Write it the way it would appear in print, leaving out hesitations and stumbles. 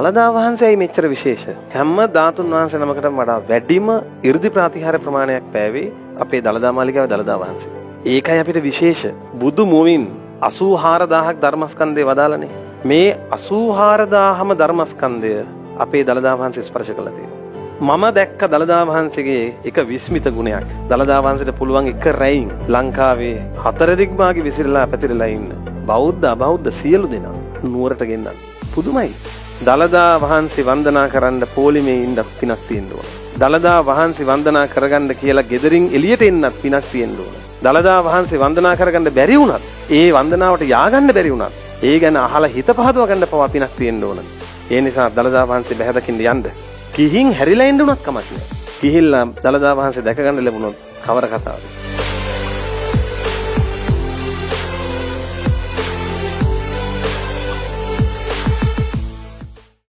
දළදා වහන්සේයි මෙච්චර විශේෂ. හැම ධාතුන් වහන්සේ නමකටම වඩා වැඩිම 이르දි ප්‍රාතිහාර ප්‍රමාණයක් පෑවේ අපේ දළදා මාලිගාවේ දළදා වහන්සේ. ඒකයි අපිට විශේෂ. බුදු මුවින් 84000ක් ධර්මස්කන්ධය වදාළනේ. මේ 84000ම ධර්මස්කන්ධය අපේ දළදා වහන්සේ ස්පර්ශ කළා තියෙනවා. මම දැක්ක දළදා වහන්සේගේ එක විස්මිත ගුණයක්. දළදා වහන්සේට පුළුවන් එක රැයින් ලංකාවේ හතර දිග්මාගේ විසිරලා පැතිරලා ඉන්න බෞද්ධ අබෞද්ධ සියලු දෙනා නුවරට ගෙන්නන්න. පුදුමයි. දළදා වහන්සේ වන්දනා කරන්න පොලිමේ ඉන්න පිනක් තියෙන්න ඕන. දළදා වහන්සේ වන්දනා කරගන්න කියලා ගෙදරින් එළියට එන්නත් පිනක් තියෙන්න ඕන. දළදා වහන්සේ වන්දනා කරගන්න බැරි වුණත් ඒ වන්දනාවට ය아가න්න බැරි වුණත් ඒ ගැන අහලා හිත පහදව ගන්න පවා පිනක් තියෙන්න ඕන. ඒ නිසා දළදා වහන්සේ බැහැ දකින්න යන්න. කිහින් හැරිලා ඉන්න උනත් කමක් නෑ. ගිහිල්ලා දළදා වහන්සේ දැක ගන්න ලැබුණොත් කවර කතාවද?